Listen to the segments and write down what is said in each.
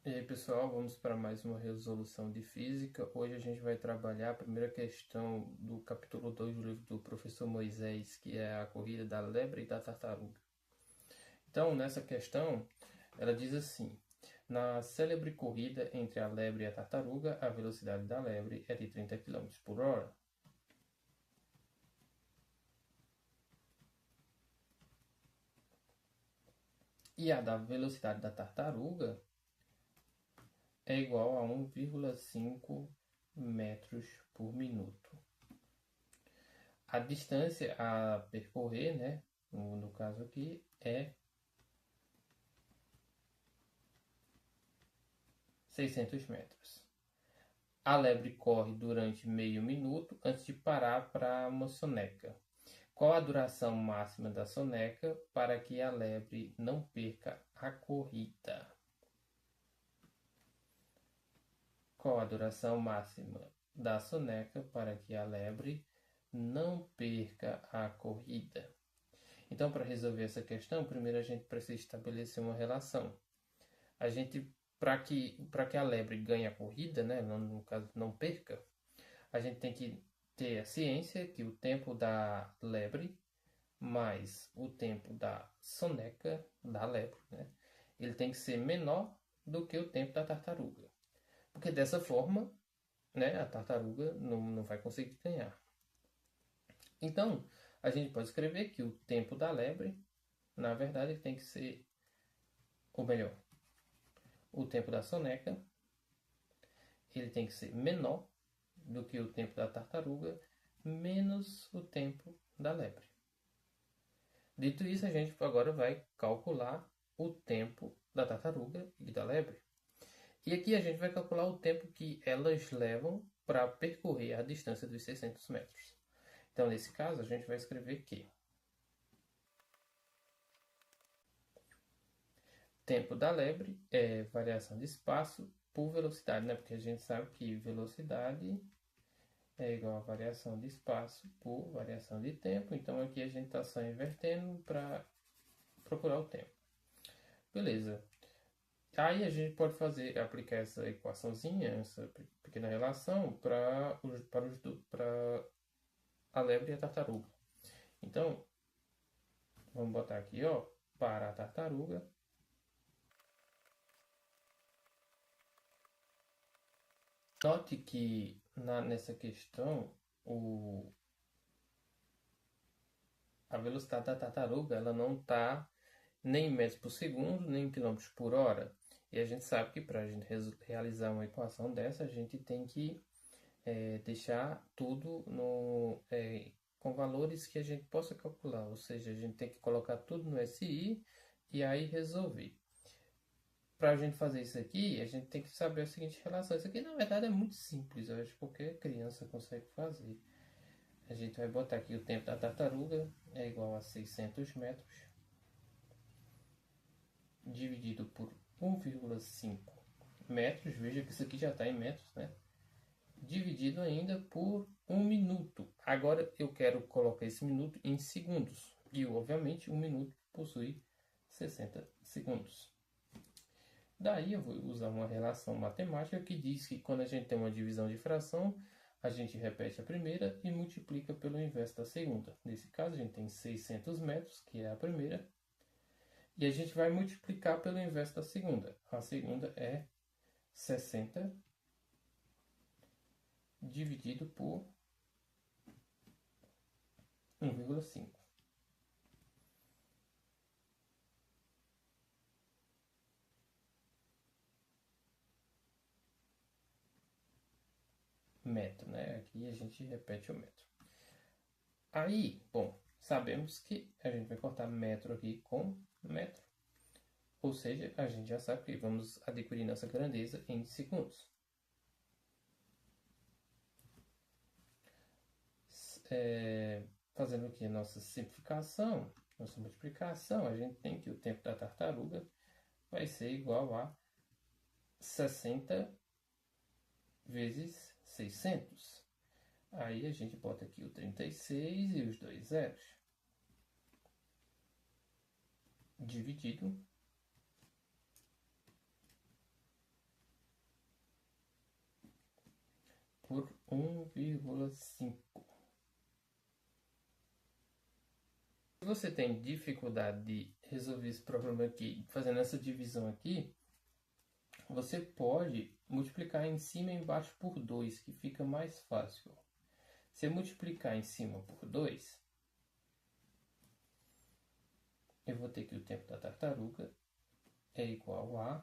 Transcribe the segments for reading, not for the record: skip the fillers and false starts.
E aí, pessoal, vamos para mais uma resolução de física. Hoje a gente vai trabalhar a primeira questão do capítulo 2 do livro do professor Moisés, que é a corrida da lebre e da tartaruga. Então, nessa questão, ela diz assim: na célebre corrida entre a lebre e a tartaruga, a velocidade da lebre é de 30 km por hora. E a da velocidade da tartaruga é igual a 1,5 metros por minuto. A distância a percorrer, né, no caso aqui, é 600 metros. A lebre corre durante meio minuto antes de parar para uma soneca. Qual a duração máxima da soneca para que a lebre não perca a corrida? Qual a duração máxima da soneca para que a lebre não perca a corrida? Então, para resolver essa questão, primeiro a gente precisa estabelecer uma relação. A gente, para que a lebre ganhe a corrida, né, no caso não perca, a gente tem que ter a ciência que o tempo da lebre mais o tempo da soneca da lebre, né, ele tem que ser menor do que o tempo da tartaruga. Porque dessa forma, né, a tartaruga não vai conseguir ganhar. Então, a gente pode escrever que o tempo da lebre, na verdade, tem que ser, ou melhor, o tempo da soneca, ele tem que ser menor do que o tempo da tartaruga, menos o tempo da lebre. Dito isso, a gente agora vai calcular o tempo da tartaruga e da lebre. E aqui a gente vai calcular o tempo que elas levam para percorrer a distância dos 600 metros. Então, nesse caso, a gente vai escrever que tempo da lebre é variação de espaço por velocidade, né? Porque a gente sabe que velocidade é igual a variação de espaço por variação de tempo. Então aqui a gente está só invertendo para procurar o tempo. Beleza. Aí a gente pode aplicar essa equaçãozinha, essa pequena relação para a lebre e a tartaruga. Então, vamos botar aqui, ó, para a tartaruga. Note que nessa questão, a velocidade da tartaruga ela não está nem em metros por segundo, nem em quilômetros por hora. E a gente sabe que para a gente realizar uma equação dessa, a gente tem que deixar tudo com valores que a gente possa calcular. Ou seja, a gente tem que colocar tudo no SI e aí resolver. Para a gente fazer isso aqui, a gente tem que saber a seguinte relação. Isso aqui, na verdade, é muito simples. Eu acho que qualquer criança consegue fazer. A gente vai botar aqui o tempo da tartaruga é igual a 600 metros dividido por 1,5 metros, veja que isso aqui já está em metros, né? Dividido ainda por 1 minuto. Agora eu quero colocar esse minuto em segundos. E, obviamente, 1 minuto possui 60 segundos. Daí eu vou usar uma relação matemática que diz que quando a gente tem uma divisão de fração, a gente repete a primeira e multiplica pelo inverso da segunda. Nesse caso, a gente tem 600 metros, que é a primeira, e a gente vai multiplicar pelo inverso da segunda. A segunda é 60 dividido por 1,5 metro, né? Aqui a gente repete o metro. Aí, bom, sabemos que a gente vai cortar metro aqui com metro. Ou seja, a gente já sabe que vamos adquirir nossa grandeza em segundos. Fazendo aqui a nossa simplificação, nossa multiplicação, a gente tem que o tempo da tartaruga vai ser igual a 60 vezes 600. Aí a gente bota aqui o 36 e os dois zeros. Dividido por 1,5. Se você tem dificuldade de resolver esse problema aqui, fazendo essa divisão aqui, você pode multiplicar em cima e embaixo por 2, que fica mais fácil. Se eu multiplicar em cima por 2, eu vou ter que o tempo da tartaruga é igual a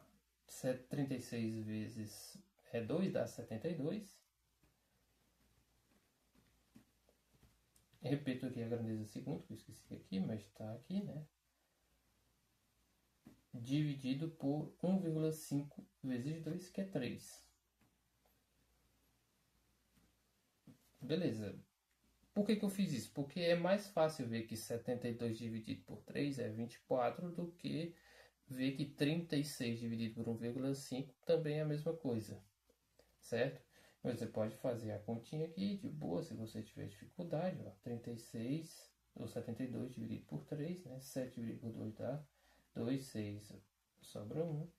36 vezes 2 dá 72. Repito aqui a grandeza segundo, que eu esqueci aqui, mas está aqui, né? Dividido por 1,5 vezes 2, que é 3. Beleza. Por que eu fiz isso? Porque é mais fácil ver que 72 dividido por 3 é 24 do que ver que 36 dividido por 1,5 também é a mesma coisa, certo? Você pode fazer a continha aqui de boa se você tiver dificuldade. Ó. 36 ou 72 dividido por 3, né? 7 dividido por 2 dá 2, 6, sobra 1.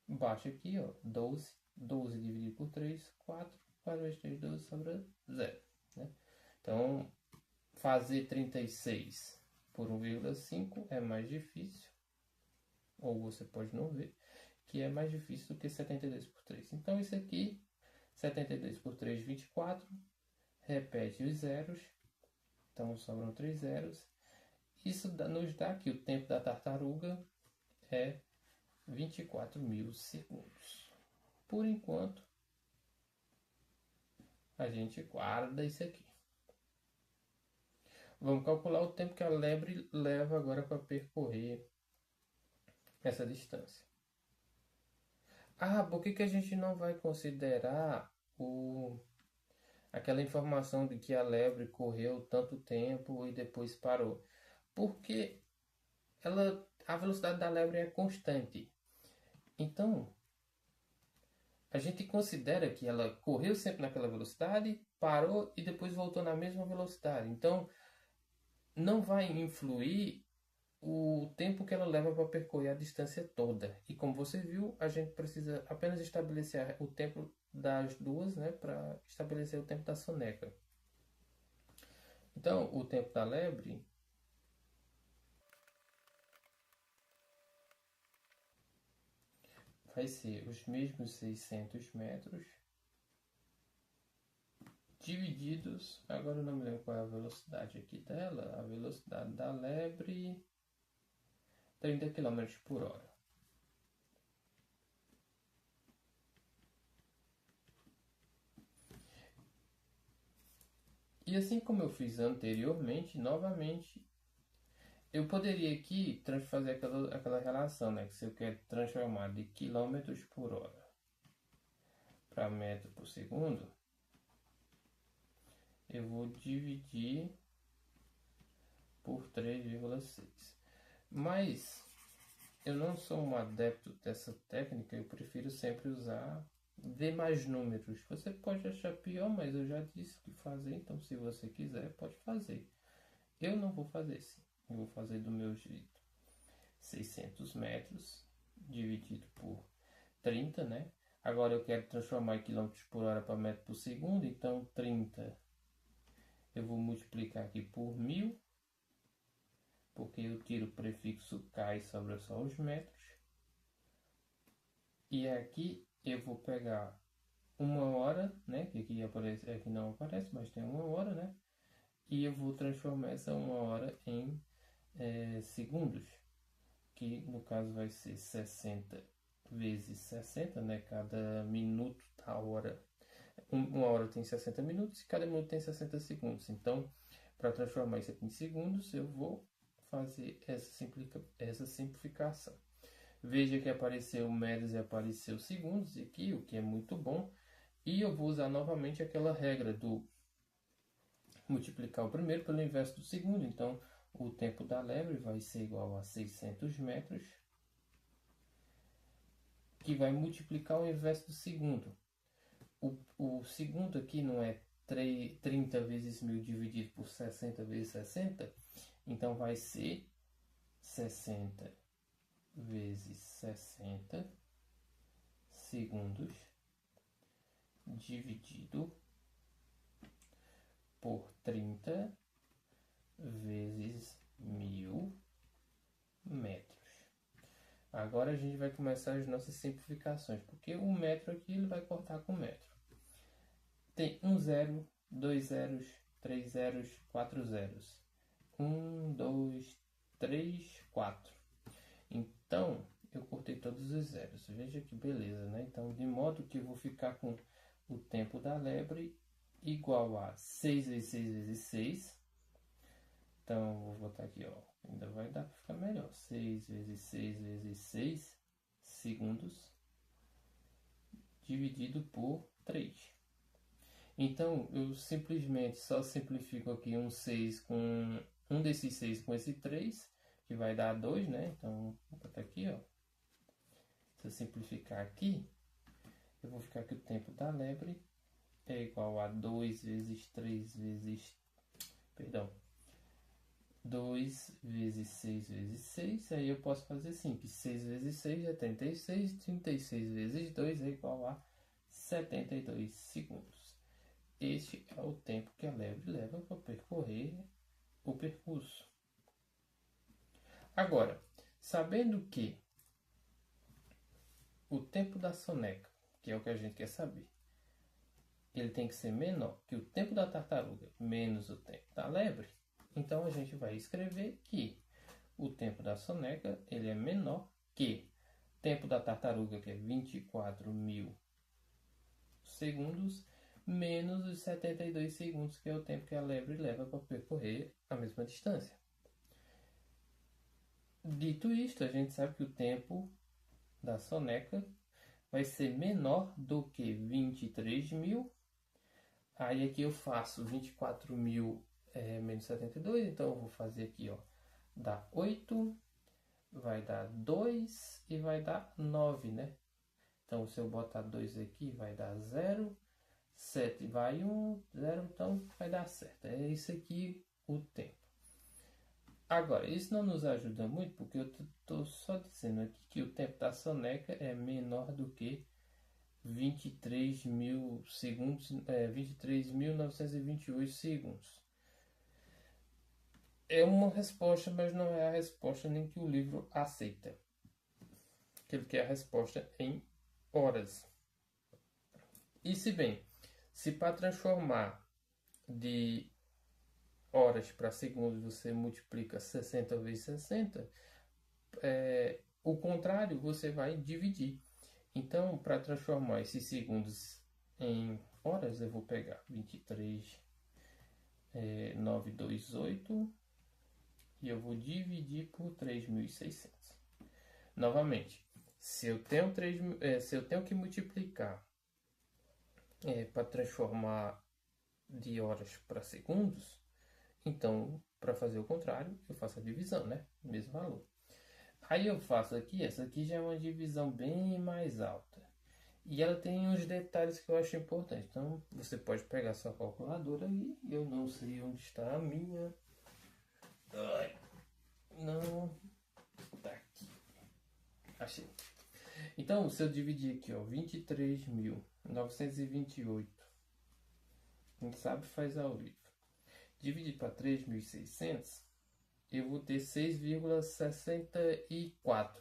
Baixa aqui, ó, 12. 12 dividido por 3, 4. 4 vezes 3, 12, sobra 0. Né? Então, fazer 36 por 1,5 é mais difícil. Ou você pode não ver, que é mais difícil do que 72 por 3. Então, isso aqui, 72 por 3, 24. Repete os zeros. Então, sobram 3 zeros. Isso nos dá que o tempo da tartaruga é 24.000 segundos. Por enquanto, a gente guarda isso aqui. Vamos calcular o tempo que a lebre leva agora para percorrer essa distância. Por que a gente não vai considerar aquela informação de que a lebre correu tanto tempo e depois parou? Porque a velocidade da lebre é constante. Então, a gente considera que ela correu sempre naquela velocidade, parou e depois voltou na mesma velocidade. Então, não vai influir o tempo que ela leva para percorrer a distância toda. E como você viu, a gente precisa apenas estabelecer o tempo das duas, né, para estabelecer o tempo da soneca. Então, o tempo da lebre vai ser os mesmos 600 metros divididos, agora eu não me lembro qual é a velocidade aqui dela, a velocidade da lebre, 30 km por hora. E assim como eu fiz anteriormente, novamente, eu poderia aqui fazer aquela relação, né? Que se eu quero transformar de quilômetros por hora para metro por segundo, eu vou dividir por 3,6. Mas eu não sou um adepto dessa técnica, eu prefiro sempre usar demais números. Você pode achar pior, mas eu já disse que fazer, então se você quiser, pode fazer. Eu não vou fazer assim, eu vou fazer do meu jeito. 600 metros dividido por 30, né? Agora eu quero transformar em quilômetros por hora para metro por segundo, então 30 eu vou multiplicar aqui por 1000, porque eu tiro o prefixo K e sobra só os metros. E aqui eu vou pegar uma hora, né? Que aqui aparece, aqui não aparece, mas tem uma hora, né? E eu vou transformar essa uma hora em segundos, que no caso vai ser 60 vezes 60, né? Cada minuto da hora. Uma hora tem 60 minutos e cada minuto tem 60 segundos. Então, para transformar isso aqui em segundos, eu vou fazer essa simplificação. Veja que apareceu metros e apareceu segundos aqui, o que é muito bom. E eu vou usar novamente aquela regra do multiplicar o primeiro pelo inverso do segundo. Então, o tempo da lebre vai ser igual a 600 metros, que vai multiplicar o inverso do segundo. O segundo aqui não é 30 vezes 1000 dividido por 60 vezes 60, então vai ser 60 vezes 60 segundos dividido por 30 vezes 1000 metros. Agora a gente vai começar as nossas simplificações, porque o metro aqui ele vai cortar com metro. Tem um zero, dois zeros, três zeros, quatro zeros. 1, 2, 3, 4. Então, eu cortei todos os zeros. Veja que beleza, né? Então, de modo que eu vou ficar com o tempo da lebre igual a 6 vezes 6 vezes 6. Então, vou botar aqui, ó. Ainda vai dar para ficar melhor. 6 vezes 6 vezes 6 segundos dividido por 3. Então, eu simplesmente só simplifico aqui um 6 com um desses 6 com esse 3, que vai dar 2, né? Então, vou botar aqui, ó. Se eu simplificar aqui, eu vou ficar que o tempo da lebre é igual a 2 vezes 3 vezes... Perdão. 2 vezes 6 vezes 6. Aí eu posso fazer assim, que 6 vezes 6 é 36. 36 vezes 2 é igual a 72 segundos. Este é o tempo que a lebre leva para percorrer o percurso. Agora, sabendo que o tempo da soneca, que é o que a gente quer saber, ele tem que ser menor que o tempo da tartaruga menos o tempo da lebre, então a gente vai escrever que o tempo da soneca ele é menor que o tempo da tartaruga, que é 24.000 segundos, menos os 72 segundos, que é o tempo que a lebre leva para percorrer a mesma distância. Dito isto, a gente sabe que o tempo da soneca vai ser menor do que 23.000. Aí aqui eu faço 24.000 menos 72, então eu vou fazer aqui, ó, dá 8, vai dar 2 e vai dar 9, né? Então se eu botar 2 aqui vai dar 0, 7 vai 1, 0, então vai dar certo. É isso aqui o tempo. Agora, isso não nos ajuda muito, porque eu estou só dizendo aqui que o tempo da soneca é menor do que 23.000 segundos, 23.928 segundos. É uma resposta, mas não é a resposta nem que o livro aceita. Que ele quer a resposta em horas. E se bem, se para transformar de horas para segundos você multiplica 60 vezes 60, o contrário você vai dividir. Então, para transformar esses segundos em horas, eu vou pegar 23.928 e eu vou dividir por 3.600. Novamente, se eu tenho que multiplicar para transformar de horas para segundos, então, para fazer o contrário, eu faço a divisão, né? Mesmo valor. Aí eu faço aqui, essa aqui já é uma divisão bem mais alta. E ela tem uns detalhes que eu acho importante. Então, você pode pegar sua calculadora aí. Eu não sei onde está a minha. Ai, não. Tá aqui. Achei. Então, se eu dividir aqui, ó, 23.928. Quem sabe faz ao vivo. Dividir para 3.600, eu vou ter 6,64.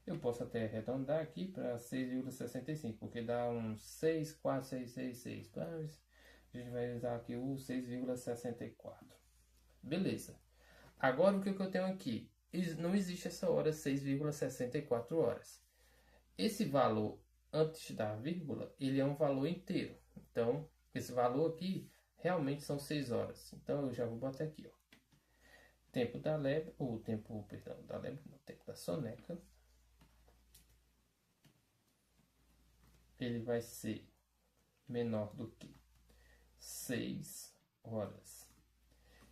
Eu posso até arredondar aqui para 6,65, porque dá uns 6,4666. Mas a gente vai usar aqui o 6,64. Beleza. Agora o que eu tenho aqui? Não existe essa hora 6,64 horas. Esse valor antes da vírgula, ele é um valor inteiro. Então, esse valor aqui realmente são 6 horas. Então, eu já vou botar aqui, ó. Tempo da lebre, ou tempo, perdão, da lebre, não, tempo da soneca. Ele vai ser menor do que 6 horas.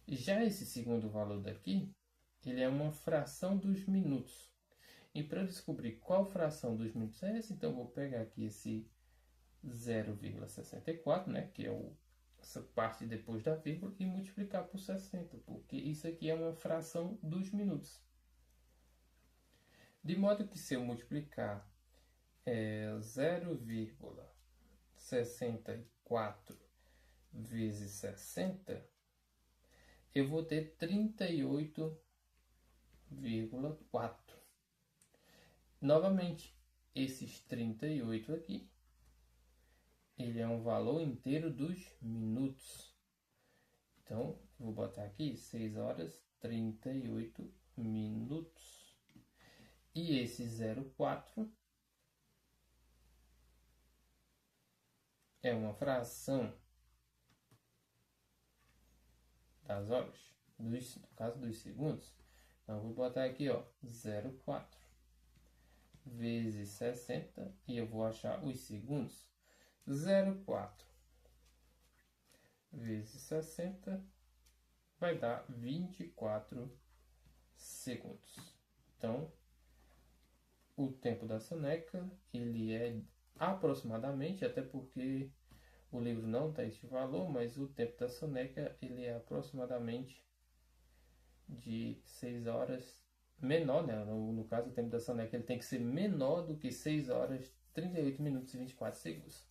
Já esse segundo valor daqui, ele é uma fração dos minutos. E para eu descobrir qual fração dos minutos é essa, então eu vou pegar aqui esse 0,64, né, que é essa parte depois da vírgula, e multiplicar por 60, porque isso aqui é uma fração dos minutos. De modo que se eu multiplicar 0,64 64 vezes 60, eu vou ter 38,4. Novamente, esses 38 aqui, ele é um valor inteiro dos minutos. Então, eu vou botar aqui 6 horas 38 minutos. E esse 0,4 é uma fração das horas, no caso dos segundos. Então, eu vou botar aqui, ó, 0,4 vezes 60 e eu vou achar os segundos. 0,4 vezes 60 vai dar 24 segundos. Então, o tempo da soneca, ele é aproximadamente, até porque o livro não está este valor, mas o tempo da soneca, ele é aproximadamente de 6 horas, menor, né? No caso, o tempo da soneca, ele tem que ser menor do que 6 horas, 38 minutos e 24 segundos.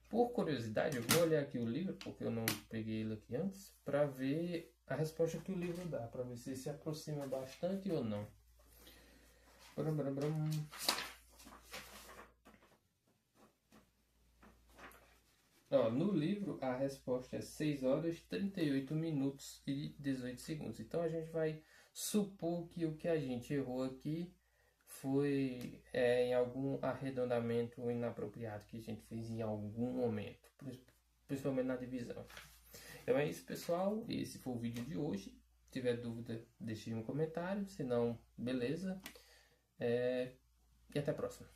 Por curiosidade, eu vou olhar aqui o livro, porque eu não peguei ele aqui antes, para ver a resposta que o livro dá, para ver se se aproxima bastante ou não. Ó, no livro, a resposta é 6 horas, 38 minutos e 18 segundos. Então, a gente vai supor que o que a gente errou aqui foi em algum arredondamento inapropriado que a gente fez em algum momento, principalmente na divisão. Então é isso, pessoal. Esse foi o vídeo de hoje. Se tiver dúvida, deixe um comentário. Se não, beleza. E até a próxima.